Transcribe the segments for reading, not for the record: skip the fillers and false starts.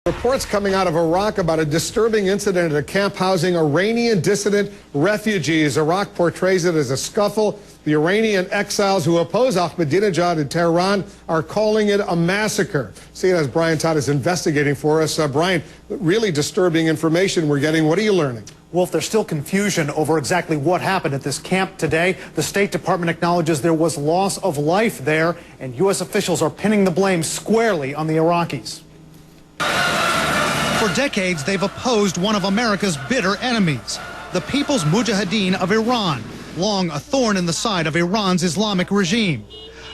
Reports coming out of Iraq about a disturbing incident at a camp housing Iranian dissident refugees. Iraq portrays it as a scuffle. The Iranian exiles who oppose Ahmadinejad in Tehran are calling it a massacre. CNN's Brian Todd is investigating for us. Brian, really disturbing information we're getting. What are you learning? Wolf, there's still confusion over exactly what happened at this camp today. The State Department acknowledges there was loss of life there, and U.S. officials are pinning the blame squarely on the Iraqis. For decades, they've opposed one of America's bitter enemies, the People's Mojahedin of Iran, long a thorn in the side of Iran's Islamic regime.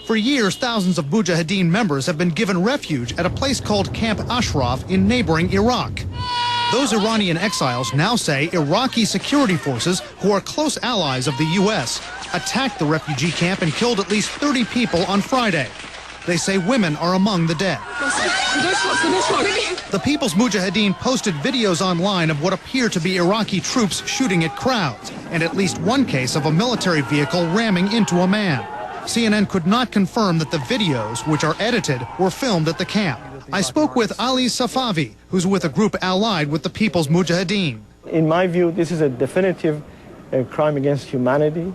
For years, thousands of Mujahedin members have been given refuge at a place called Camp Ashraf in neighboring Iraq. Those Iranian exiles now say Iraqi security forces, who are close allies of the U.S., attacked the refugee camp and killed at least 30 people on Friday. They say women are among the dead. The People's Mujahedin posted videos online of what appear to be Iraqi troops shooting at crowds, and at least one case of a military vehicle ramming into a man. CNN could not confirm that the videos, which are edited, were filmed at the camp. I spoke with Ali Safavi, who's with a group allied with the People's Mujahedin. In my view, this is a definitive crime against humanity.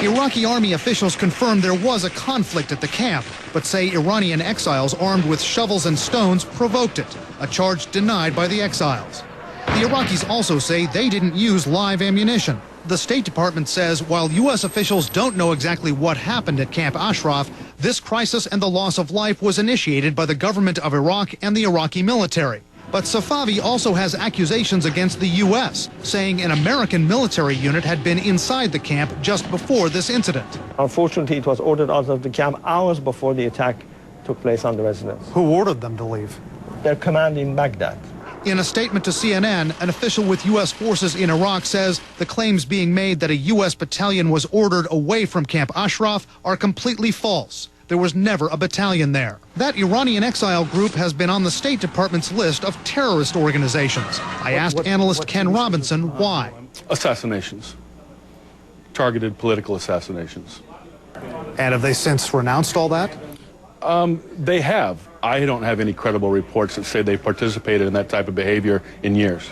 Iraqi army officials confirmed there was a conflict at the camp, but say Iranian exiles armed with shovels and stones provoked it, a charge denied by the exiles. The Iraqis also say they didn't use live ammunition. The State Department says while U.S. officials don't know exactly what happened at Camp Ashraf, this crisis and the loss of life was initiated by the government of Iraq and the Iraqi military. But Safavi also has accusations against the U.S., saying an American military unit had been inside the camp just before this incident. Unfortunately, it was ordered out of the camp hours before the attack took place on the residents. Who ordered them to leave? Their command in Baghdad. In a statement to CNN, an official with U.S. forces in Iraq says the claims being made that a U.S. battalion was ordered away from Camp Ashraf are completely false. There was never a battalion there. That Iranian exile group has been on the State Department's list of terrorist organizations. I asked analyst Ken Robinson why. Assassinations. Targeted political assassinations. And have they since renounced all that? They have. I don't have any credible reports that say they participated in that type of behavior in years.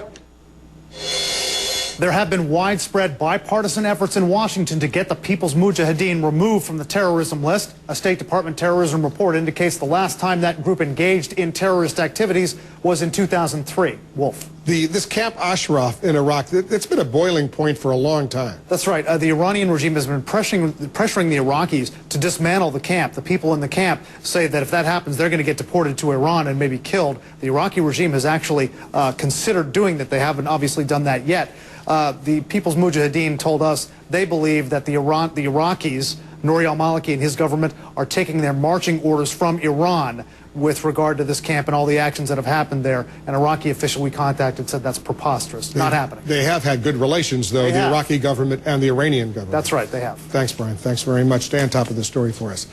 There have been widespread bipartisan efforts in Washington to get the People's Mujahedin removed from the terrorism list. A State Department terrorism report indicates the last time that group engaged in terrorist activities was in 2003. Wolf. This Camp Ashraf in Iraq, it's been a boiling point for a long time. That's right. The Iranian regime has been pressuring the Iraqis to dismantle the camp. The people in the camp say that if that happens, they're going to get deported to Iran and maybe killed. The Iraqi regime has actually considered doing that. They haven't obviously done that yet. The People's Mujahedin told us they believe that the Iraqis, Nouri al-Maliki and his government, are taking their marching orders from Iran with regard to this camp and all the actions that have happened there. An Iraqi official we contacted said that's preposterous, not happening. They have had good relations, though, the Iraqi government and the Iranian government. That's right, they have. Thanks, Brian. Thanks very much. Stay on top of the story for us.